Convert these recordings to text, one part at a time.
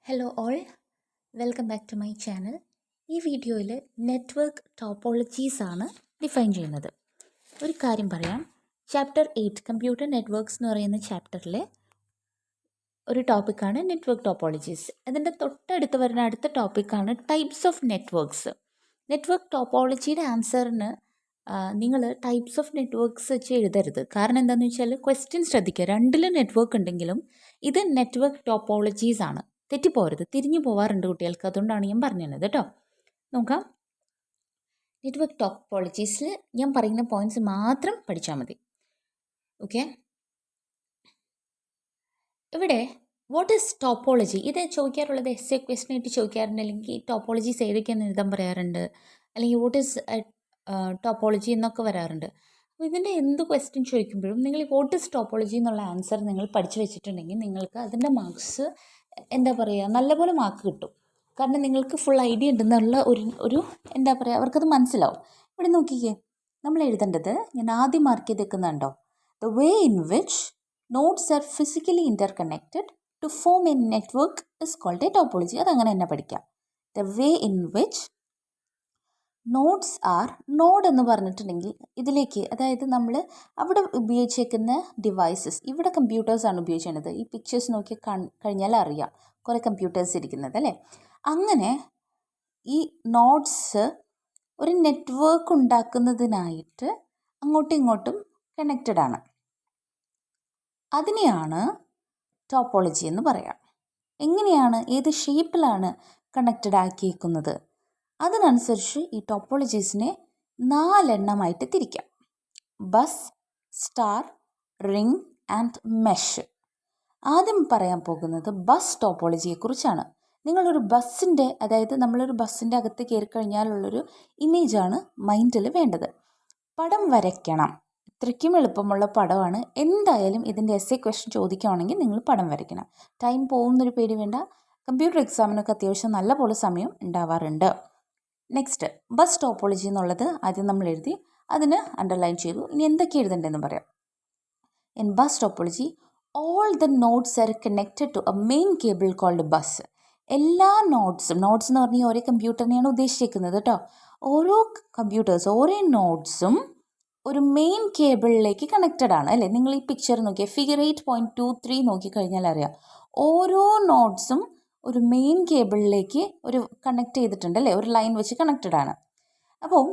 Hello all, welcome back to my channel. ഈ വീഡിയോയിൽ network topologies ആണ് ഡിഫൈൻ ചെയ്യുന്നത്. ഒരു കാര്യം പറയാം, ചാപ്റ്റർ 8 കമ്പ്യൂട്ടർ നെറ്റ്വർക്ക്സ് എന്ന് പറയുന്ന ചാപ്റ്ററിലെ ഒരു ടോപ്പിക്കാണ് നെറ്റ്വർക്ക് ടോപ്പോളജീസ്. അതിൻ്റെ തൊട്ടടുത്ത് വരുന്ന അടുത്ത ടോപ്പിക്കാണ് ടൈപ്സ് ഓഫ് നെറ്റ്വർക്ക്സ്. നെറ്റ്വർക്ക് ടോപ്പോളജിയുടെ ആൻസറിന് നിങ്ങൾ ടൈപ്സ് ഓഫ് നെറ്റ്വർക്ക്സ് വെച്ച് എഴുതരുത്. കാരണം എന്താണെന്ന് വെച്ചാൽ ക്വസ്റ്റ്യൻ ശ്രദ്ധിക്കുക, രണ്ടിലും നെറ്റ്വർക്ക് ഉണ്ടെങ്കിലും ഇത് നെറ്റ്വർക്ക് ടോപ്പോളജീസ് ആണ്. തെറ്റിപ്പോകരുത്, തിരിഞ്ഞു പോവാറുണ്ട് കുട്ടികൾക്ക്, അതുകൊണ്ടാണ് ഞാൻ പറഞ്ഞത് കേട്ടോ. നോക്കാം, നെറ്റ്വർക്ക് ടോപ്പോളജീസിൽ ഞാൻ പറയുന്ന പോയിന്റ്സ് മാത്രം പഠിച്ചാൽ മതി. ഓക്കെ, ഇവിടെ വാട്ട് ഈസ് ടോപ്പോളജി? ഇത് ചോദിക്കാറുള്ളത് എസ് എ ക്വസ്റ്റ്യൻ ആയിട്ട് ചോദിക്കാറുണ്ട്, അല്ലെങ്കിൽ ടോപ്പോളജീസ് ഏതൊക്കെയാണെന്ന് എഴുതാൻ പറയാറുണ്ട്, അല്ലെങ്കിൽ വാട്ട് ഈസ് ടോപ്പോളജി എന്നൊക്കെ വരാറുണ്ട്. അപ്പോൾ ഇതിൻ്റെ എന്ത് ക്വസ്റ്റ്യൻ ചോദിക്കുമ്പോഴും നിങ്ങൾ വാട്ട് ഈസ് ടോപ്പോളജി എന്നുള്ള ആൻസർ നിങ്ങൾ പഠിച്ചു വെച്ചിട്ടുണ്ടെങ്കിൽ നിങ്ങൾക്ക് അതിൻ്റെ മാർക്സ് എന്താ പറയുക, നല്ലപോലെ മാർക്ക് കിട്ടും. കാരണം നിങ്ങൾക്ക് ഫുൾ ഐഡിയ ഉണ്ടെന്നുള്ള ഒരു എന്താ പറയുക, അവർക്കത് മനസ്സിലാവും. ഇവിടെ നോക്കിക്കേ, നമ്മൾ എഴുതേണ്ടത് ഞാൻ ആദ്യം മാർക്ക് ചെയ്ത് വെക്കുന്നുണ്ടോ, the way in which nodes are physically interconnected to form a network is called a topology. അതങ്ങനെ തന്നെ പഠിക്കാം. The way in which nodes are, node എന്ന് പറഞ്ഞിട്ടുണ്ടെങ്കിൽ ഇതിലേക്ക്, അതായത് നമ്മൾ അവിടെ ഉപയോഗിച്ചേക്കുന്ന ഡിവൈസസ്, ഇവിടെ കമ്പ്യൂട്ടേഴ്സാണ് ഉപയോഗിക്കുന്നത്. ഈ പിക്ചേഴ്സ് നോക്കി കഴിഞ്ഞാൽ അറിയാം കുറേ കമ്പ്യൂട്ടേഴ്സ് ഇരിക്കുന്നത് അല്ലേ. അങ്ങനെ ഈ നോഡ്സ് ഒരു നെറ്റ്വർക്ക് ഉണ്ടാക്കുന്നതിനായിട്ട് അങ്ങോട്ടും ഇങ്ങോട്ടും കണക്റ്റഡ് ആണ്. അതിനെയാണ് ടോപ്പോളജി എന്ന് പറയാം. എങ്ങനെയാണ്, ഏത് ഷേപ്പിലാണ് കണക്റ്റഡ് ആക്കിയേക്കുന്നത്, അതിനനുസരിച്ച് ഈ ടോപ്പോളജീസിനെ 4 എണ്ണമായിട്ട് തിരിക്കാം. Bus, star, ring and mesh. ആദ്യം പറയാൻ പോകുന്നത് ബസ് ടോപ്പോളജിയെക്കുറിച്ചാണ്. നിങ്ങളൊരു ബസ്സിൻ്റെ, അതായത് നമ്മളൊരു ബസ്സിൻ്റെ അകത്ത് കയറി കഴിഞ്ഞാലുള്ളൊരു ഇമേജാണ് മൈൻഡിൽ വേണ്ടത്. പടം വരയ്ക്കണം. ഇത്രയ്ക്കും എളുപ്പമുള്ള പടമാണ്. എന്തായാലും ഇതിൻ്റെ എസ് എ ക്വസ്റ്റ്യൻ ചോദിക്കുകയാണെങ്കിൽ നിങ്ങൾ പടം വരയ്ക്കണം. ടൈം പോകുന്നൊരു പേടി വേണ്ട. കമ്പ്യൂട്ടർ എക്സാമിനൊക്കെ അത്യാവശ്യം നല്ല പോലെ സമയം ഉണ്ടാവാറുണ്ട്. നെക്സ്റ്റ്, ബസ് ടോപ്പോളജി എന്നുള്ളത് ആദ്യം നമ്മൾ എഴുതി, അതിന് അണ്ടർലൈൻ ചെയ്തു. ഇനി എന്തൊക്കെ എഴുതേണ്ടതെന്ന് പറയാം. In bus topology all the nodes are connected to a main cable called bus. എല്ലാ നോഡ്സും, നോഡ്സ് എന്ന് പറഞ്ഞാൽ ഓരോ കമ്പ്യൂട്ടറിനെയാണ് ഉദ്ദേശിക്കുന്നത് കേട്ടോ. ഓരോ കമ്പ്യൂട്ടേഴ്സ്, ഓരോ നോഡ്സും ഒരു മെയിൻ കേബിളിലേക്ക് കണക്റ്റഡ് ആണ് അല്ലേ. നിങ്ങൾ ഈ പിക്ചർ നോക്കിയാൽ ഫിഗർ 8.23 നോക്കിക്കഴിഞ്ഞാൽ അറിയാം, ഓരോ നോഡ്സും ഒരു മെയിൻ കേബിളിലേക്ക് ഒരു കണക്ട് ചെയ്തിട്ടുണ്ട് അല്ലേ, ഒരു ലൈൻ വെച്ച് കണക്റ്റഡ് ആണ്. അപ്പോൾ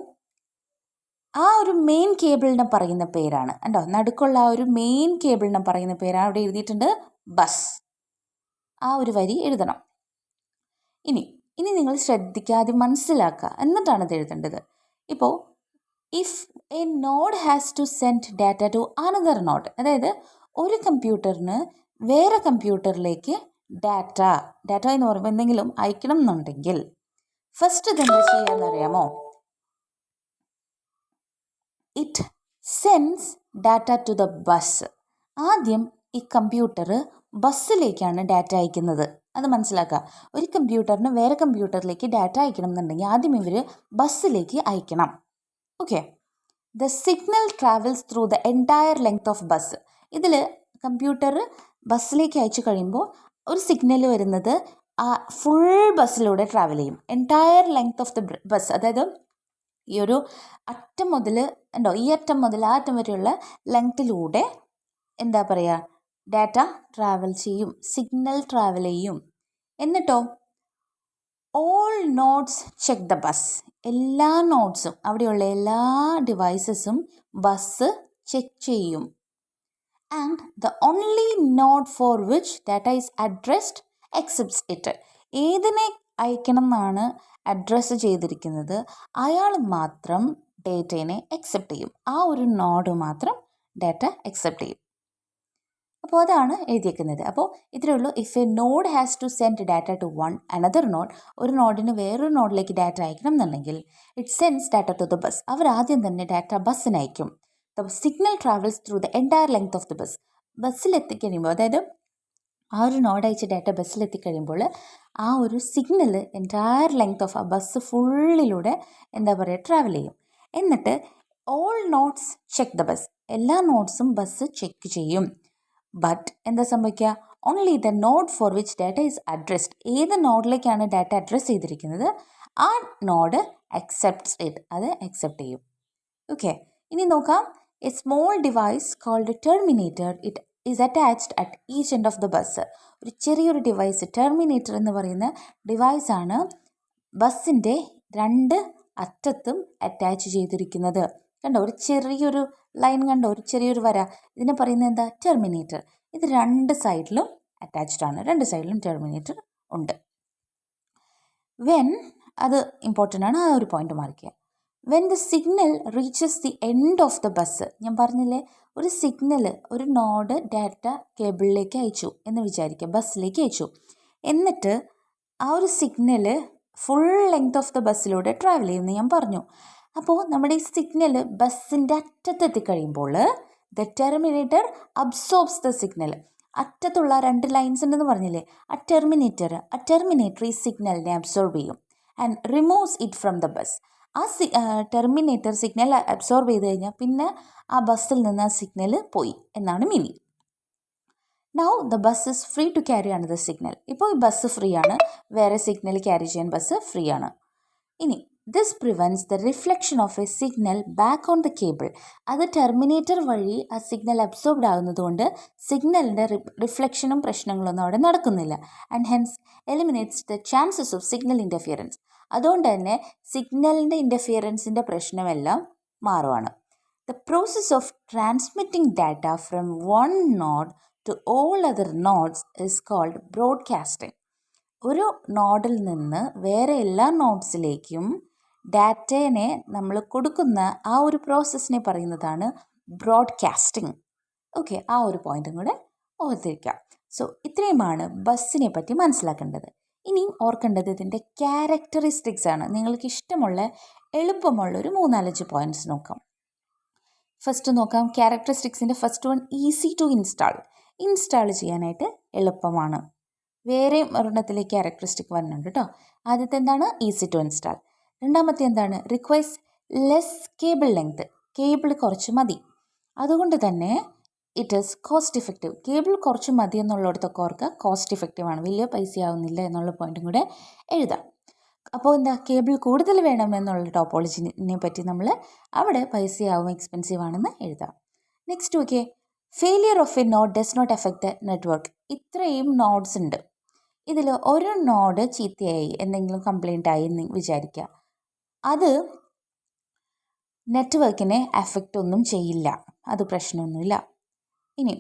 ആ ഒരു മെയിൻ കേബിളിനെ പറയുന്ന പേരാണ് കണ്ടോ, നടുക്കുള്ള ആ ഒരു മെയിൻ കേബിളിനെ പറയുന്ന പേരാണ് അവിടെ എഴുതിയിട്ടുണ്ട് ബസ്. ആ ഒരു വരി എഴുതണം. ഇനി നിങ്ങൾ ശ്രദ്ധിക്കാതെ മനസ്സിലാക്കുക, എന്നിട്ടാണ് ഇത് എഴുതേണ്ടത്. ഇപ്പോൾ if a node has to send data to another node, അതായത് ഒരു കമ്പ്യൂട്ടറിന് വേറെ കമ്പ്യൂട്ടറിലേക്ക് ഡാറ്റ എന്ന് പറയുമ്പോൾ എന്തെങ്കിലും അയക്കണം എന്നുണ്ടെങ്കിൽ ഫസ്റ്റ് ഇതെന്താ ചെയ്യാന്നറിയാമോ? It sends data to the bus. ആദ്യം ഈ കമ്പ്യൂട്ടർ ബസ്സിലേക്കാണ് ഡാറ്റ അയക്കുന്നത്. അത് മനസ്സിലാക്കുക. ഒരു കമ്പ്യൂട്ടറിന് വേറെ കമ്പ്യൂട്ടറിലേക്ക് ഡാറ്റ അയക്കണം എന്നുണ്ടെങ്കിൽ ആദ്യം ഇവർ ബസ്സിലേക്ക് അയക്കണം. Okay, the signal travels through the entire length of bus. ഇതിൽ കമ്പ്യൂട്ടർ ബസ്സിലേക്ക് അയച്ചു കഴിയുമ്പോൾ ഒരു സിഗ്നൽ വരുന്നത് ആ ഫുൾ ബസ്സിലൂടെ ട്രാവൽ ചെയ്യും. Entire length of the bus, അതായത് ഈ ഒരു അറ്റം മുതൽ ഉണ്ടോ, ഈ അറ്റം മുതൽ ആ അറ്റം വരെയുള്ള ലെങ്ത്തിലൂടെ എന്താ പറയുക, ഡാറ്റ ട്രാവൽ ചെയ്യും, സിഗ്നൽ ട്രാവൽ ചെയ്യും. എന്നിട്ടോ all nodes check the bus. എല്ലാ നോഡ്സും, അവിടെയുള്ള എല്ലാ ഡിവൈസസും ബസ് ചെക്ക് ചെയ്യും. And the only node for which data is addressed accepts it. ഏതിനെ അയക്കണം എന്നാണ് അഡ്രസ്സ് ചെയ്തിരിക്കുന്നത് അയാൾ മാത്രം ഡേറ്റയെ അക്സെപ്റ്റ് ചെയ്യും. ആ ഒരു നോഡ് മാത്രം ഡാറ്റ അക്സെപ്റ്റ് ചെയ്യും. അപ്പോൾ അതാണ് എഴുതിയേക്കുന്നത്. അപ്പോൾ ഇത്രയേ ഉള്ളൂ. If a node has to send data to another node, ഒരു നോഡിന് വേറൊരു നോഡിലേക്ക് ഡാറ്റ അയക്കണം എന്നുണ്ടെങ്കിൽ it sends data to the bus. അവർ ആദ്യം തന്നെ ഡാറ്റ ബസ്സിന് അയക്കും. The signal travels through the entire length of the bus. ബസ്സിലെത്തിക്കഴിയുമ്പോൾ, അതായത് ആ ഒരു നോഡ് അയച്ച ഡാറ്റ ബസ്സിലെത്തിക്കഴിയുമ്പോൾ ആ ഒരു സിഗ്നൽ എൻറ്റയർ ലെങ്ത് ഓഫ് ആ ബസ് ഫുള്ളിലൂടെ എന്താ പറയുക, ട്രാവൽ ചെയ്യും. എന്നിട്ട് all nodes check the bus. എല്ലാ നോഡ്സും ബസ് ചെക്ക് ചെയ്യും. ബട്ട് എന്താ സംഭവിക്കുക, only the node for which data is addressed. ഏത് നോഡിലേക്കാണ് ഡാറ്റ അഡ്രസ്സ് ചെയ്തിരിക്കുന്നത് ആ നോഡ് അക്സെപ്റ്റ്സ് ഇറ്റ്, അത് അക്സെപ്റ്റ് ചെയ്യും. ഓക്കെ, ഇനി നോക്കാം. A small device called terminator it is attached at each end of the bus. ഒരു ചെറിയൊരു ഡിവൈസ്, ടെർമിനേറ്റർ എന്ന് പറയുന്ന ഡിവൈസാണ് ബസ്സിൻ്റെ രണ്ട് അറ്റത്തും അറ്റാച്ച് ചെയ്തിരിക്കുന്നത്. കണ്ടോ, ഒരു ചെറിയൊരു ലൈൻ കണ്ടോ, ഒരു ചെറിയൊരു വര, ഇതിനെ പറയുന്നത് എന്താ, ടെർമിനേറ്റർ. ഇത് രണ്ട് സൈഡിലും അറ്റാച്ച്ഡ് ആണ്, രണ്ട് സൈഡിലും ടെർമിനേറ്റർ ഉണ്ട്. വെൻ, അത് ഇമ്പോർട്ടൻ്റ് ആണ്, ആ ഒരു പോയിന്റ് മാർക്ക് ചെയ്യുക. When the signal reaches the end of the bus, ഞാൻ പറഞ്ഞില്ലേ ഒരു സിഗ്നൽ, ഒരു നോഡ് ഡാറ്റ കേബിളിലേക്ക് അയച്ചു എന്ന് വിചാരിക്കുക, ബസ്സിലേക്ക് അയച്ചു. എന്നിട്ട് ആ ഒരു signal full length of the ബസ്സിലൂടെ ട്രാവൽ ചെയ്യുമെന്ന് ഞാൻ പറഞ്ഞു. അപ്പോൾ നമ്മുടെ ഈ സിഗ്നൽ ബസ്സിൻ്റെ അറ്റത്തെത്തിക്കഴിയുമ്പോൾ the terminator absorbs the signal. അറ്റത്തുള്ള രണ്ട് ലൈൻസ് ഉണ്ടെന്ന് പറഞ്ഞില്ലേ, ആ ടെർമിനേറ്റർ ഈ സിഗ്നലിനെ അബ്സോർബ് ചെയ്യും and removes it from the bus. ആ ടെർമിനേറ്റർ സിഗ്നൽ അബ്സോർബ് ചെയ്ത് കഴിഞ്ഞാൽ പിന്നെ ആ ബസ്സിൽ നിന്ന് ആ സിഗ്നൽ പോയി എന്നാണ് meaning. Now the bus is free to carry another signal. ഇപ്പോൾ ഈ ബസ് ഫ്രീ ആണ്, വേറെ സിഗ്നൽ ക്യാരി ചെയ്യാൻ ബസ് ഫ്രീ ആണ്. ഇനി this prevents the reflection of a signal back on the cable. അത് ടെർമിനേറ്റർ വഴി ആ സിഗ്നൽ അബ്സോർബ്ഡ് ആകുന്നതുകൊണ്ട് സിഗ്നലിൻ്റെ റിഫ്ലക്ഷനും പ്രശ്നങ്ങളൊന്നും അവിടെ നടക്കുന്നില്ല. And hence eliminates the chances of signal interference. അതുകൊണ്ട് തന്നെ സിഗ്നലിൻ്റെ ഇൻ്റർഫിയറൻസിൻ്റെ പ്രശ്നമെല്ലാം മാറുവാണ്. The process of transmitting data from one node to all other nodes is called broadcasting. ഒരു നോഡിൽ നിന്ന് വേറെ എല്ലാ നോഡ്സിലേക്കും ഡാറ്റേനെ നമ്മൾ കൊടുക്കുന്ന ആ ഒരു പ്രോസസ്സിനെ പറയുന്നതാണ് ബ്രോഡ്കാസ്റ്റിംഗ്. ഓക്കെ, ആ ഒരു പോയിന്റും കൂടെ ഓർത്തിരിക്കാം. സോ ഇത്രയുമാണ് ബസ്സിനെ പറ്റി മനസ്സിലാക്കേണ്ടത്. ഇനിയും ഓർക്കേണ്ടത് ഇതിൻ്റെ ക്യാരക്ടറിസ്റ്റിക്സ് ആണ്. നിങ്ങൾക്ക് ഇഷ്ടമുള്ള എളുപ്പമുള്ളൊരു 3-4 പോയിന്റ്സ് നോക്കാം. ഫസ്റ്റ് നോക്കാം, ക്യാരക്ടറിസ്റ്റിക്സിൻ്റെ first one, easy to install ചെയ്യാനായിട്ട് എളുപ്പമാണ്. വേറെ ഒരെണ്ണത്തിലേക്ക് ക്യാരക്ടറിസ്റ്റിക് വരുന്നുണ്ട് കേട്ടോ. ആദ്യത്തെ എന്താണ്, ഈസി ടു ഇൻസ്റ്റാൾ. രണ്ടാമത്തെ എന്താണ്, requires less cable length, cable കുറച്ച് മതി. അതുകൊണ്ട് തന്നെ it is cost effective. Cable കുറച്ച് മതി എന്നുള്ളിടത്തൊക്കെ ഓർക്കുക, കോസ്റ്റ് ഇഫക്റ്റീവ് ആണ്, വലിയ പൈസ ആവുന്നില്ല എന്നുള്ള പോയിന്റും കൂടെ എഴുതാം. അപ്പോൾ എന്താ, കേബിൾ കൂടുതൽ വേണം എന്നുള്ള ടോപ്പോളജിനെ പറ്റി നമ്മൾ അവിടെ പൈസയാവും, എക്സ്പെൻസീവ് ആണെന്ന് എഴുതാം. Next okay, failure of a node does not affect the network. ഇത്രയും നോഡ്സ് ഉണ്ട്, ഇതിൽ ഒരു നോഡ് ചീത്തയായി, എന്തെങ്കിലും കംപ്ലൈൻ്റ് ആയി എന്ന് വിചാരിക്കുക, അത് നെറ്റ്വർക്കിനെ എഫക്റ്റ് ഒന്നും ചെയ്യില്ല, അത് പ്രശ്നമൊന്നുമില്ല. ഇനി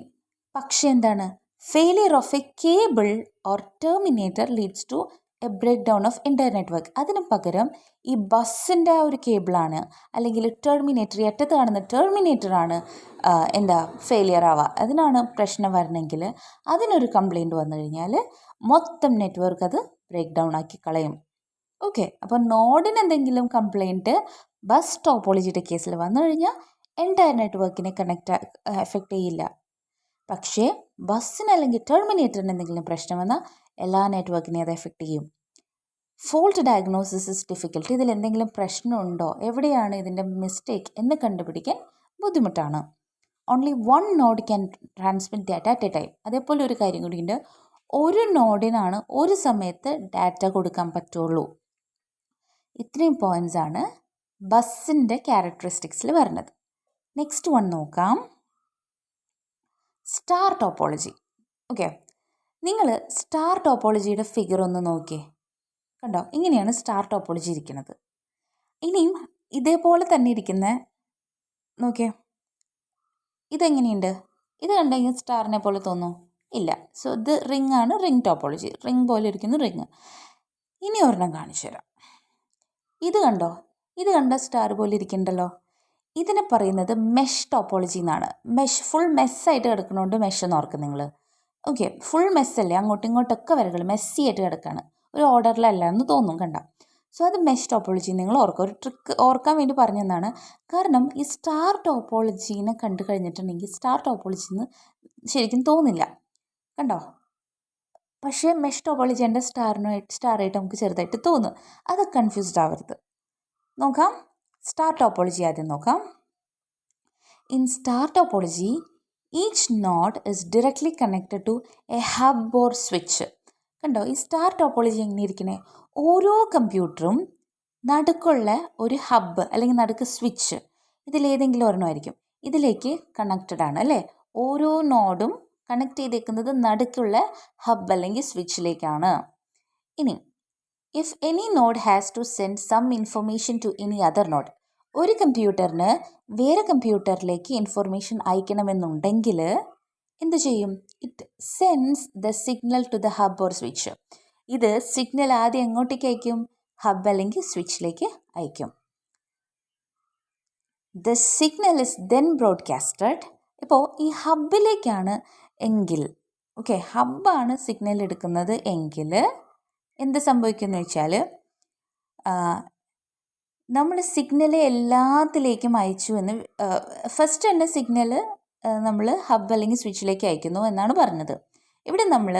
പക്ഷേ എന്താണ്, failure of a cable or terminator leads to a break down of entire network. അതിന് പകരം ഈ ബസ്സിൻ്റെ ആ ഒരു കേബിളാണ് അല്ലെങ്കിൽ ടെർമിനേറ്റർ, അറ്റത്ത് കാണുന്ന ടെർമിനേറ്ററാണ് എന്താ ഫെയിലിയർ ആവുക, അതിനാണ് പ്രശ്നം വരണമെങ്കിൽ അതിനൊരു കംപ്ലൈൻറ്റ് വന്നു കഴിഞ്ഞാൽ മൊത്തം നെറ്റ്വർക്ക് അത് ബ്രേക്ക് ഡൗൺ ആക്കി കളയും. ഓക്കെ, അപ്പോൾ നോഡിന് എന്തെങ്കിലും കംപ്ലൈൻറ്റ് ബസ് ടോപ്പോളജിയുടെ കേസിൽ വന്നു കഴിഞ്ഞാൽ എൻ്റയർ നെറ്റ്വർക്കിനെ എഫക്റ്റ് ചെയ്യില്ല. പക്ഷേ ബസ്സിന് അല്ലെങ്കിൽ ടെർമിനേറ്ററിന് എന്തെങ്കിലും പ്രശ്നം വന്നാൽ എല്ലാ നെറ്റ്വർക്കിനെയും അത് എഫക്റ്റ് ചെയ്യും. Fault diagnosis is difficult. ഇതിൽ എന്തെങ്കിലും പ്രശ്നമുണ്ടോ, എവിടെയാണ് ഇതിൻ്റെ മിസ്റ്റേക്ക് എന്ന് കണ്ടുപിടിക്കാൻ ബുദ്ധിമുട്ടാണ്. Only one node can transmit data at A time. അതേപോലെ ഒരു കാര്യം കൂടിയുണ്ട്, ഒരു നോഡിനാണ് ഒരു സമയത്ത് ഡാറ്റ കൊടുക്കാൻ പറ്റുള്ളൂ. ഇത്രയും പോയിൻറ്റ്സ് ആണ് ബസ്സിൻ്റെ ക്യാരക്ടറിസ്റ്റിക്സിൽ വരുന്നത്. നെക്സ്റ്റ് വൺ നോക്കാം, സ്റ്റാർ ടോപ്പോളജി. ഓക്കെ, നിങ്ങൾ സ്റ്റാർ ടോപ്പോളജിയുടെ ഫിഗർ ഒന്ന് നോക്കിയേ, കണ്ടോ, ഇങ്ങനെയാണ് സ്റ്റാർ ടോപ്പോളജി ഇരിക്കുന്നത്. ഇനിയും ഇതേപോലെ തന്നെ ഇരിക്കുന്ന നോക്കിയേ, ഇതെങ്ങനെയുണ്ട്, ഇത് കണ്ടെങ്കിൽ സ്റ്റാറിനെ പോലെ തോന്നുമോ? ഇല്ല. സോ ഇത് റിംഗ് ആണ്, റിംഗ് ടോപ്പോളജി, റിംഗ് പോലെ ഇരിക്കുന്നു റിംഗ്. ഇനി ഒരെണ്ണം കാണിച്ചു തരാം. ഇത് കണ്ടോ, ഇത് കണ്ട സ്റ്റാർ പോലെ ഇരിക്കണ്ടല്ലോ, ഇതിനെ പറയുന്നത് മെഷ് ടോപ്പോളജി എന്നാണ്. മെഷ് ഫുൾ മെസ്സായിട്ട് കിടക്കണോണ്ട് മെഷ് എന്ന് ഓർക്കും നിങ്ങൾ. ഓക്കെ, ഫുൾ മെസ്സല്ലേ, അങ്ങോട്ടും ഇങ്ങോട്ടൊക്കെ വരകൾ മെസ്സി ആയിട്ട് കിടക്കുകയാണ്, ഒരു ഓർഡറിലല്ല എന്ന് തോന്നും കണ്ട. സോ അത് മെഷ് ടോപ്പോളജി നിങ്ങൾ ഓർക്കുക. ഒരു ട്രിക്ക് ഓർക്കാൻ വേണ്ടി പറഞ്ഞതാണ്. കാരണം ഈ സ്റ്റാർ ടോപ്പോളജീനെ കണ്ടു കഴിഞ്ഞിട്ടുണ്ടെങ്കിൽ സ്റ്റാർ ടോപ്പോളജി എന്ന് ശരിക്കും തോന്നില്ല, കണ്ടോ. പക്ഷേ മെഷ് ടോപ്പോളജി എൻ്റെ സ്റ്റാറായിട്ട് നമുക്ക് ചെറുതായിട്ട് തോന്നും. അത് കൺഫ്യൂസ്ഡ് ആവരുത്. നോക്കാം, സ്റ്റാർ ടോപ്പോളജി ആദ്യം നോക്കാം. In star topology each node is directly connected to a hub or switch. കണ്ടോ ഈ സ്റ്റാർ ടോപ്പോളജി എങ്ങനെ ഇരിക്കണേ? ഓരോ കമ്പ്യൂട്ടറും നടുക്കുള്ള ഒരു ഹബ്ബ് അല്ലെങ്കിൽ നടുക്ക് സ്വിച്ച്, ഇതിലേതെങ്കിലും ഒരെണ്ണമായിരിക്കും, ഇതിലേക്ക് കണക്റ്റഡ് ആണ് അല്ലേ? ഓരോ നോഡും കണക്ട് ചെയ്തേക്കുന്നത് നടുക്കുള്ള ഹബ്ബ് അല്ലെങ്കിൽ സ്വിച്ചിലേക്കാണ്. ഇനി if any node has to send some information to any other node, ഒരു കമ്പ്യൂട്ടറിന് വേറെ കമ്പ്യൂട്ടറിലേക്ക് ഇൻഫർമേഷൻ അയക്കണമെന്നുണ്ടെങ്കിൽ എന്ത് ചെയ്യും? It sends the signal to the hub or switch. ഇത് സിഗ്നൽ ആദ്യം എങ്ങോട്ടേക്ക് അയക്കും? ഹബ് അല്ലെങ്കിൽ സ്വിച്ചിലേക്ക് അയക്കും. The signal is then broadcasted. ഇപ്പോൾ ഈ ഹബിലേക്കാണ് എങ്കിൽ, ഓക്കെ, ഹബ്ബാണ് സിഗ്നൽ എടുക്കുന്നത് എങ്കിൽ എന്ത് സംഭവിക്കുമെന്ന് വെച്ചാൽ, നമ്മൾ സിഗ്നൽ എല്ലാത്തിലേക്കും അയച്ചു എന്ന് ഫസ്റ്റ് തന്നെ സിഗ്നൽ നമ്മൾ ഹബ് അല്ലെങ്കിൽ സ്വിച്ചിലേക്ക് അയക്കുന്നു എന്നാണ് പറഞ്ഞത്. ഇവിടെ നമ്മൾ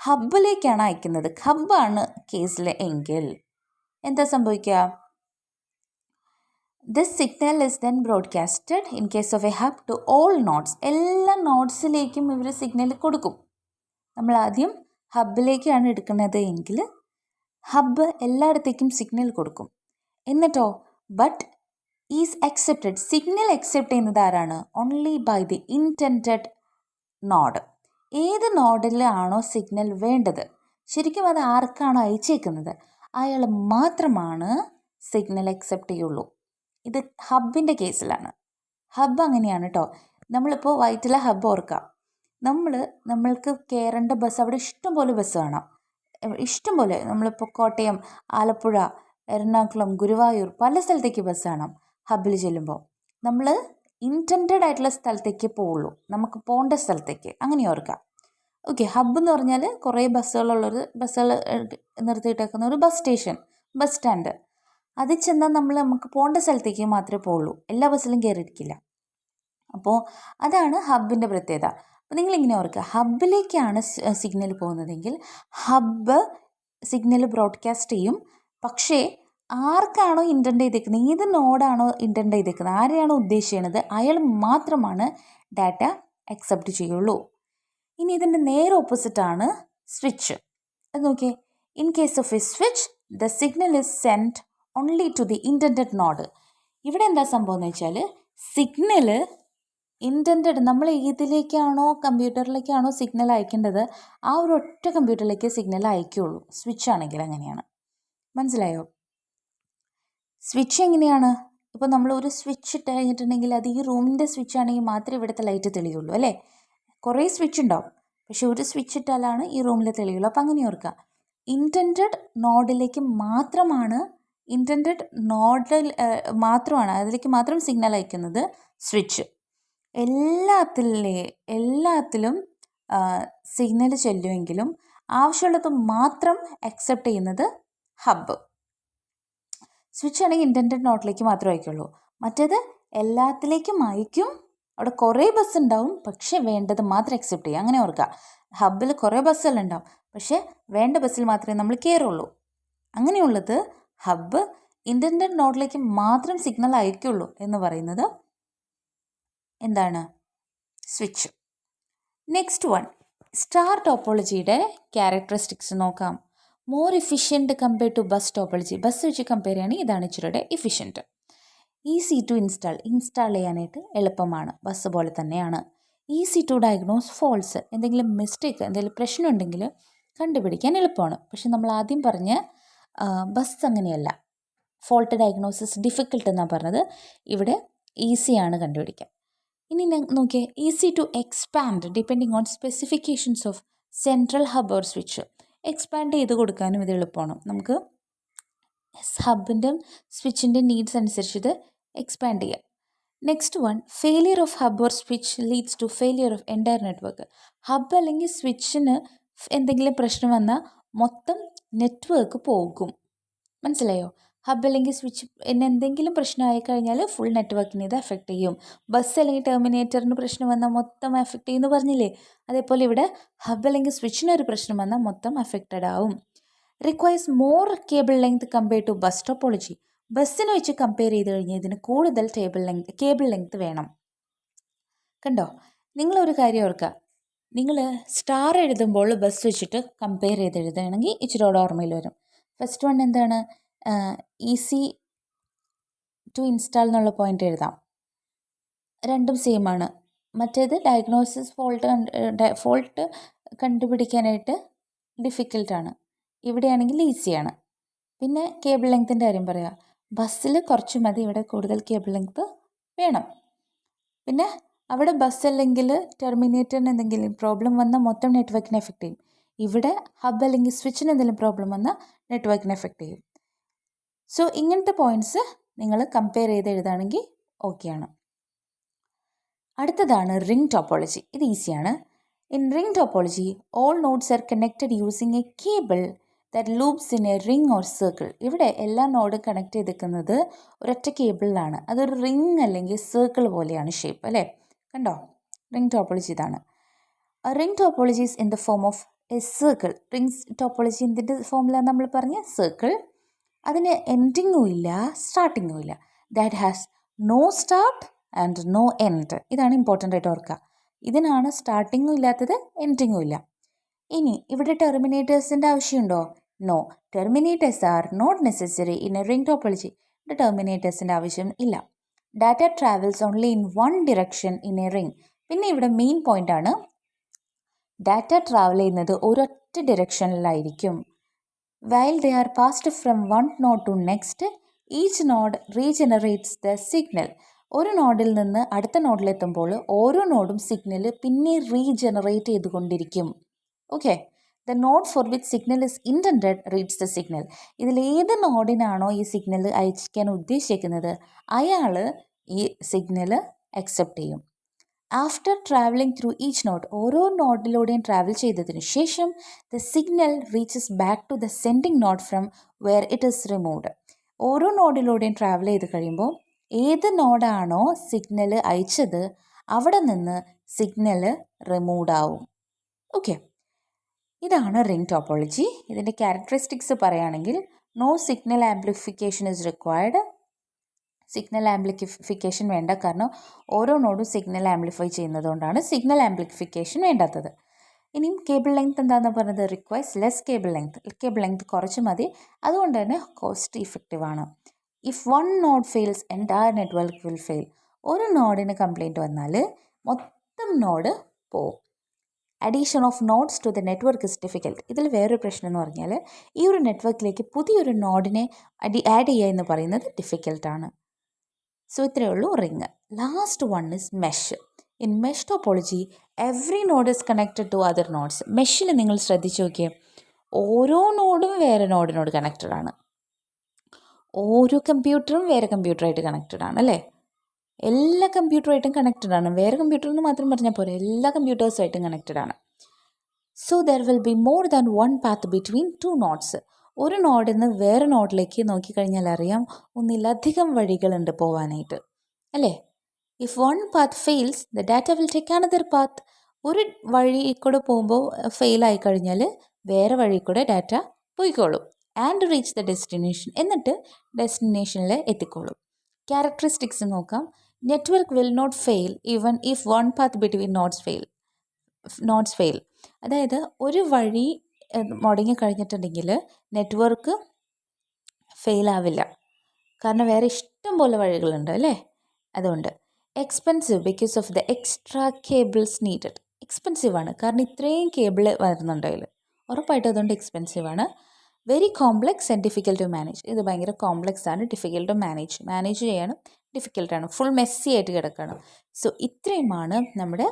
ഹബിലേക്കാണ് അയക്കുന്നത്, ഹബ്ബാണ് കേസിൽ എങ്കിൽ എന്താ സംഭവിക്കുക? This signal is then broadcasted in case of a hub to all nodes. എല്ലാ നോഡ്സിലേക്കും ഇവർ സിഗ്നൽ കൊടുക്കും. നമ്മൾ ആദ്യം ഹബിലേക്കാണ് എടുക്കുന്നത് എങ്കിൽ ഹബ്ബ് എല്ലായിടത്തേക്കും സിഗ്നൽ കൊടുക്കും. എന്നിട്ടോ but is accepted, signal accept ചെയ്യുന്നത് ആരാണ്? Only by the intended node. ഏത് നോഡിലാണോ സിഗ്നൽ വേണ്ടത്, ശരിക്കും അത് ആർക്കാണോ അയച്ചേക്കുന്നത് അയാൾ മാത്രമാണ് സിഗ്നൽ അക്സെപ്റ്റ് ചെയ്യുള്ളൂ. ഇത് ഹബിൻ്റെ കേസിലാണ്. ഹബ്ബ് അങ്ങനെയാണ് കേട്ടോ. നമ്മളിപ്പോൾ വൈറ്റില ഹബ്ബ് ഓർക്കാം. നമ്മൾക്ക് കയറേണ്ട ബസ്, അവിടെ ഇഷ്ടംപോലെ ബസ് കാണാം, ഇഷ്ടംപോലെ. നമ്മളിപ്പോൾ കോട്ടയം, ആലപ്പുഴ, എറണാകുളം, ഗുരുവായൂർ പല സ്ഥലത്തേക്ക് ബസ് കാണാം. ഹബ്ബിൽ ചെല്ലുമ്പോൾ നമ്മൾ ഇൻറ്റൻറ്റഡ് ആയിട്ടുള്ള സ്ഥലത്തേക്ക് പോവുള്ളൂ, നമുക്ക് പോകേണ്ട സ്ഥലത്തേക്ക്, അങ്ങനെ ഓർക്കാം. ഓക്കെ, ഹബ്ബ് എന്ന് പറഞ്ഞാൽ കുറേ ബസ്സുകളുള്ളൊരു, ബസ്സുകൾ നിർത്തിയിട്ടേക്കുന്ന ഒരു ബസ് സ്റ്റേഷൻ, ബസ് സ്റ്റാൻഡ്. അതിൽ ചെന്നാൽ നമുക്ക് പോകേണ്ട സ്ഥലത്തേക്ക് മാത്രമേ പോവുള്ളൂ, എല്ലാ ബസ്സിലും കയറിയിരിക്കില്ല. അപ്പോൾ അതാണ് ഹബ്ബിൻ്റെ പ്രത്യേകത. അപ്പോൾ നിങ്ങളിങ്ങനെ ഓർക്കുക, ഹബ്ബിലേക്കാണ് സിഗ്നൽ പോകുന്നതെങ്കിൽ ഹബ്ബ് സിഗ്നൽ ബ്രോഡ്കാസ്റ്റ് ചെയ്യും. പക്ഷേ ആർക്കാണോ ഇൻറ്റൻറ്റ് ചെയ്തേക്കുന്നത്, ഏത് നോഡാണോ ഇൻറ്റൻറ്റ് ചെയ്തേക്കുന്നത്, ആരെയാണോ ഉദ്ദേശിക്കുന്നത് അയാൾ മാത്രമാണ് ഡാറ്റ അക്സെപ്റ്റ് ചെയ്യുള്ളൂ. ഇനി ഇതിൻ്റെ നേരെ ഓപ്പോസിറ്റാണ് സ്വിച്ച്. അത് നോക്കിയേ, in case of a switch the signal is send only to the intended node. ഇവിടെ എന്താ സംഭവം എന്ന് വെച്ചാൽ, സിഗ്നൽ ഇൻറ്റൻറ്റഡ്, നമ്മൾ ഏതിലേക്കാണോ കമ്പ്യൂട്ടറിലേക്കാണോ സിഗ്നൽ അയക്കേണ്ടത് ആ ഒരു ഒറ്റ കമ്പ്യൂട്ടറിലേക്ക് സിഗ്നൽ അയക്കുകയുള്ളൂ. സ്വിച്ച് ആണെങ്കിൽ അങ്ങനെയാണ്. മനസ്സിലായോ? സ്വിച്ച് എങ്ങനെയാണ്? ഇപ്പോൾ നമ്മൾ ഒരു സ്വിച്ച് ഇട്ട് കഴിഞ്ഞിട്ടുണ്ടെങ്കിൽ അത് ഈ റൂമിൻ്റെ സ്വിച്ച് ആണെങ്കിൽ മാത്രമേ ഇവിടുത്തെ ലൈറ്റ് തെളിയുള്ളൂ അല്ലേ? കുറേ സ്വിച്ച് ഉണ്ടാവും, പക്ഷെ ഒരു സ്വിച്ച് ഇട്ടാലാണ് ഈ റൂമിൽ തെളിയുള്ളൂ. അപ്പോൾ അങ്ങനെ ഓർക്കുക, ഇൻറ്റൻറ്റഡ് നോഡിലേക്ക് മാത്രമാണ്, ഇൻറ്റൻറ്റഡ് നോഡിൽ മാത്രമാണ്, അതിലേക്ക് മാത്രം സിഗ്നൽ അയക്കുന്നത് സ്വിച്ച്. എല്ലാത്തിലും സിഗ്നൽ ചെല്ലുമെങ്കിലും ആവശ്യമുള്ളത് മാത്രം അക്സെപ്റ്റ് ചെയ്യുന്നത് ഹബ്ബ്. സ്വിച്ച് ആണെങ്കിൽ ഇൻറ്റൻറ്റഡ് നോട്ടിലേക്ക് മാത്രമേ അയക്കുള്ളൂ. മറ്റേത് എല്ലാത്തിലേക്കും അയക്കും. അവിടെ കുറേ ബസ് ഉണ്ടാവും, പക്ഷേ വേണ്ടത് മാത്രം അക്സെപ്റ്റ് ചെയ്യും. അങ്ങനെ ഓർക്കുക, ഹബ്ബിൽ കുറേ ബസ്സുകളുണ്ടാവും, പക്ഷേ വേണ്ട ബസ്സിൽ മാത്രമേ നമ്മൾ കയറുള്ളൂ. അങ്ങനെയുള്ളത് ഹബ്ബ് ഇൻറ്റൻറ്റഡ് നോട്ടിലേക്ക് മാത്രം സിഗ്നൽ അയക്കുള്ളൂ എന്ന് പറയുന്നത് എന്താണ്? സ്വിച്ച്. നെക്സ്റ്റ് വൺ, സ്റ്റാർ ടോപ്പോളജിയുടെ ക്യാരക്ടറിസ്റ്റിക്സ് നോക്കാം. More efficient compared to bus topology. Bus വെച്ച് കമ്പയർ ചെയ്യുകയാണെങ്കിൽ ഇതാണ് ഇച്ചിരിയുടെ ഇഫിഷ്യൻറ്റ്. ഈസി ടു ഇൻസ്റ്റാൾ ചെയ്യാനായിട്ട് എളുപ്പമാണ്, ബസ് പോലെ തന്നെയാണ്. ഈസി ടു ഡയഗ്നോസ് ഫോൾസ്, എന്തെങ്കിലും മിസ്റ്റേക്ക്, എന്തെങ്കിലും പ്രശ്നം ഉണ്ടെങ്കിൽ കണ്ടുപിടിക്കാൻ എളുപ്പമാണ്. പക്ഷെ നമ്മൾ ആദ്യം പറഞ്ഞ ബസ് അങ്ങനെയല്ല, ഫോൾട്ട് ഡയഗ്നോസിസ് ഡിഫിക്കൽട്ട് എന്നാണ് പറഞ്ഞത്. ഇവിടെ ഈസിയാണ് കണ്ടുപിടിക്കാൻ. ഇനി നോക്കിയേ, easy to expand depending on specifications of central hub or switch. Expand ചെയ്ത് കൊടുക്കാനും ഇത് എളുപ്പമാണ്. നമുക്ക് ഹബിൻ്റെ സ്വിച്ചിൻ്റെ നീഡ്സ് അനുസരിച്ച് ഇത് എക്സ്പാൻഡ് ചെയ്യാം. Next one, failure of hub or switch leads to failure of entire network. Hub അല്ലെങ്കിൽ സ്വിച്ചിന് എന്തെങ്കിലും പ്രശ്നം വന്നാൽ മൊത്തം നെറ്റ്വർക്ക് പോകും. മനസ്സിലായോ? ഹബ് അല്ലെങ്കിൽ സ്വിച്ച് എന്തെങ്കിലും പ്രശ്നമായി കഴിഞ്ഞാൽ ഫുൾ നെറ്റ്വർക്കിനെ ഇത് എഫക്റ്റ് ചെയ്യും. ബസ് അല്ലെങ്കിൽ ടെർമിനേറ്ററിന് പ്രശ്നം വന്നാൽ മൊത്തം എഫക്റ്റ് ചെയ്യുമെന്ന് പറഞ്ഞില്ലേ? അതേപോലെ ഇവിടെ ഹബ് അല്ലെങ്കിൽ സ്വിച്ചിനൊരു പ്രശ്നം വന്നാൽ മൊത്തം എഫക്റ്റഡ് ആവും. Requires more cable length compare to bus topology. ബസ്സിനെ വെച്ച് കമ്പയർ ചെയ്ത് കഴിഞ്ഞാൽ ഇതിന് കൂടുതൽ കേബിൾ ലെങ്ത് വേണം. കണ്ടോ? നിങ്ങളൊരു കാര്യം ഓർക്കുക, നിങ്ങൾ സ്റ്റാർ എഴുതുമ്പോൾ ബസ് വെച്ചിട്ട് കമ്പയർ ചെയ്ത് എഴുതുകയാണെങ്കിൽ ഇച്ചിരിയോടെ ഓർമ്മയിൽ വരും. ഫസ്റ്റ് വൺ എന്താണ്? ഈസി ടു ഇൻസ്റ്റാൾ എന്നുള്ള പോയിന്റ് എഴുതാം, രണ്ടും സെയിം ആണ്. മറ്റേത് ഡയഗ്നോസിസ് ഫോൾട്ട് കണ്ടുപിടിക്കാനായിട്ട് ഡിഫിക്കൽട്ടാണ്, ഇവിടെയാണെങ്കിൽ ഈസിയാണ്. പിന്നെ കേബിൾ ലെങ്ത്തിൻ്റെ കാര്യം പറയാം. ബസ്സിൽ കുറച്ച് മതി, ഇവിടെ കൂടുതൽ കേബിൾ ലെങ്ത്ത് വേണം. പിന്നെ അവിടെ ബസ് അല്ലെങ്കിൽ ടെർമിനേറ്ററിന് എന്തെങ്കിലും പ്രോബ്ലം വന്നാൽ മൊത്തം നെറ്റ്വർക്കിനെ എഫക്റ്റ് ചെയ്യും. ഇവിടെ ഹബ് അല്ലെങ്കിൽ സ്വിച്ചിന് എന്തെങ്കിലും പ്രോബ്ലം വന്നാൽ നെറ്റ്വർക്കിനെ എഫക്റ്റ് ചെയ്യും. സോ ഇങ്ങനത്തെ പോയിൻറ്റ്സ് നിങ്ങൾ കമ്പയർ ചെയ്ത് എഴുതുകയാണെങ്കിൽ ഓക്കെയാണ്. അടുത്തതാണ് റിംഗ് ടോപ്പോളജി. ഇത് ഈസിയാണ്. In ring topology all nodes are connected using A cable that loops in a ring or circle. ഇവിടെ എല്ലാ നോഡും കണക്ട് ചെയ്തിരിക്കുന്നത് ഒരൊറ്റ കേബിളിലാണ്. അതൊരു റിംഗ് അല്ലെങ്കിൽ സർക്കിൾ പോലെയാണ് ഷേപ്പ്, അല്ലേ? കണ്ടോ? റിംഗ് ടോപ്പോളജി ഇതാണ്. Ring topology is in the form of A circle. Ring topology എന്തിൻ്റെ ഫോമിലാണ് നമ്മൾ പറഞ്ഞ? സർക്കിൾ. അതിന് എൻഡിങ്ങും ഇല്ല സ്റ്റാർട്ടിങ്ങും ഇല്ല. That has no start and no end. ഇതാണ് ഇമ്പോർട്ടൻ്റ് ആയിട്ട് ഓർക്കുക. ഇതിനാണ് സ്റ്റാർട്ടിങ്ങും ഇല്ലാത്തത്, എൻഡിങ്ങും ഇല്ല. ഇനി ഇവിടെ ടെർമിനേറ്റേഴ്സിൻ്റെ ആവശ്യമുണ്ടോ? No, terminators are not necessary in a ring topology. ഇവിടെ ടെർമിനേറ്റേഴ്സിൻ്റെ ആവശ്യം ഇല്ല. Data travels only in one direction in a ring. പിന്നെ ഇവിടെ മെയിൻ പോയിന്റ് ആണ്, ഡാറ്റ ട്രാവൽ ചെയ്യുന്നത് ഒരൊറ്റ ഡിറക്ഷനിലായിരിക്കും. While they are passed from one node to next, each node regenerates the signal. ഒരു നോഡിൽ നിന്ന് അടുത്ത നോഡിലെത്തുമ്പോൾ ഓരോ നോഡും സിഗ്നൽ പിന്നെ റീജനറേറ്റ് ചെയ്തുകൊണ്ടിരിക്കും. Okay, the node for which signal is intended reads the signal. ഇതിൽ ഏത് നോഡിനാണോ ഈ സിഗ്നൽ അയക്കാൻ ഉദ്ദേശിക്കുന്നത് അയാൾ ഈ സിഗ്നൽ അക്സെപ്റ്റ് ചെയ്യും. After travelling through each node, ഓരോ നോഡിലൂടെയും ട്രാവൽ ചെയ്തതിനു ശേഷം the signal reaches back to the sending node from where it is removed. ഓരോ നോഡിലൂടെയും ട്രാവൽ ചെയ്ത് കഴിയുമ്പോൾ ഏത് നോഡാണോ സിഗ്നൽ അയച്ചത് അവിടെ നിന്ന് സിഗ്നൽ റിമൂവ്ഡ് ആവും. ഓക്കെ, ഇതാണ് റിംഗ് ടോപ്പോളജി. ഇതിൻ്റെ ക്യാരക്ടറിസ്റ്റിക്സ് പറയുകയാണെങ്കിൽ no signal amplification is required. Signal amplification വേണ്ട, കാരണം ഓരോ നോഡും സിഗ്നൽ ആംപ്ലിഫൈ ചെയ്യുന്നതുകൊണ്ടാണ് സിഗ്നൽ ആംപ്ലിഫിക്കേഷൻ വേണ്ടാത്തത്. ഇനിയും കേബിൾ ലെങ്ത് എന്താണെന്ന് പറഞ്ഞത്? Requires less cable length. Cable length കുറച്ച് മതി, അതുകൊണ്ട് തന്നെ കോസ്റ്റ് ഇഫക്റ്റീവാണ്. If one node fails entire network will fail. ഒരു നോഡിന് കംപ്ലൈൻറ്റ് വന്നാൽ മൊത്തം നോഡ് പോവും. Addition of nodes to the network is difficult. ഇതിൽ വേറൊരു പ്രശ്നം എന്ന് പറഞ്ഞാൽ ഈ ഒരു നെറ്റ്വർക്കിലേക്ക് പുതിയൊരു നോഡിനെ ആഡ് ചെയ്യുക എന്ന് പറയുന്നത് ഡിഫിക്കൽട്ടാണ്. സോ ഇത്രയേ ഉള്ളൂ ring. Last one is mesh. In mesh topology every node is connected to other nodes. മെഷിൽ നിങ്ങൾ ശ്രദ്ധിച്ച് നോക്കിയേ, ഓരോ നോഡും വേറെ നോഡിനോട് കണക്റ്റഡ് ആണ്. ഓരോ കമ്പ്യൂട്ടറും വേറെ കമ്പ്യൂട്ടറായിട്ട് കണക്റ്റഡ് ആണ്, അല്ലേ? എല്ലാ കമ്പ്യൂട്ടറുമായിട്ടും കണക്റ്റഡ് ആണ്. വേറെ കമ്പ്യൂട്ടറിന് മാത്രം പറഞ്ഞാൽ പോരെ, എല്ലാ കമ്പ്യൂട്ടേഴ്സുമായിട്ടും കണക്റ്റഡ് ആണ്. So there will be more than one path between two nodes. ഒരു നോഡിൽ നിന്ന് വേറെ നോഡിലേക്ക് നോക്കിക്കഴിഞ്ഞാൽ അറിയാം ഒന്നിലധികം വഴികളുണ്ട് പോകാനായിട്ട്, അല്ലേ? If one path fails the data will take another path. ഒരു വഴി കൂടെ പോകുമ്പോൾ ഫെയിലായി കഴിഞ്ഞാൽ വേറെ വഴി കൂടെ ഡാറ്റ പോയിക്കോളും. ആൻഡ് റീച്ച് ദ ഡെസ്റ്റിനേഷൻ, എന്നിട്ട് ഡെസ്റ്റിനേഷനിൽ എത്തിക്കോളും. ക്യാരക്ടറിസ്റ്റിക്സ് നോക്കാം. Network will not fail even if one path between nodes fail. അതായത് ഒരു വഴി മുടങ്ങി കഴിഞ്ഞിട്ടുണ്ടെങ്കിൽ നെറ്റ്വർക്ക് ഫെയിലാവില്ല, കാരണം വേറെ ഇഷ്ടം പോലെ വഴികളുണ്ട്, അല്ലേ? അതുകൊണ്ട് expensive because of the extra cables needed. എക്സ്പെൻസീവാണ് കാരണം ഇത്രയും കേബിൾ വരുന്നുണ്ട് അതിൽ, ഉറപ്പായിട്ടും അതുകൊണ്ട് എക്സ്പെൻസീവാണ്. Very complex and difficult to manage. ഇത് ഭയങ്കര കോംപ്ലെക്സ് ആണ്, ഡിഫിക്കൽട്ട് ടു മാനേജ് ചെയ്യാനും ഡിഫിക്കൽട്ടാണ്, ഫുൾ മെസ്സി ആയിട്ട് കിടക്കണം. സോ ഇത്രയുമാണ് നമ്മുടെ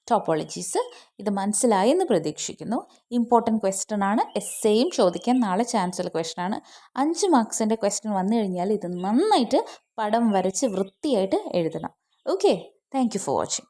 ടോപ്പോളജീസ്. ഇത് മനസ്സിലായെന്ന് പ്രതീക്ഷിക്കുന്നു. ഇമ്പോർട്ടൻറ്റ് ക്വസ്റ്റ്യൻ ആണ്, എസ്സേയും ചോദിക്കാൻ നാളെ ചാൻസുള്ള ക്വസ്റ്റ്യൻ ആണ്. 5 മാർക്സിൻ്റെ ക്വസ്റ്റ്യൻ വന്നു കഴിഞ്ഞാൽ ഇത് നന്നായിട്ട് പടം വരച്ച് വൃത്തിയായിട്ട് എഴുതണം. Okay, thank you for watching.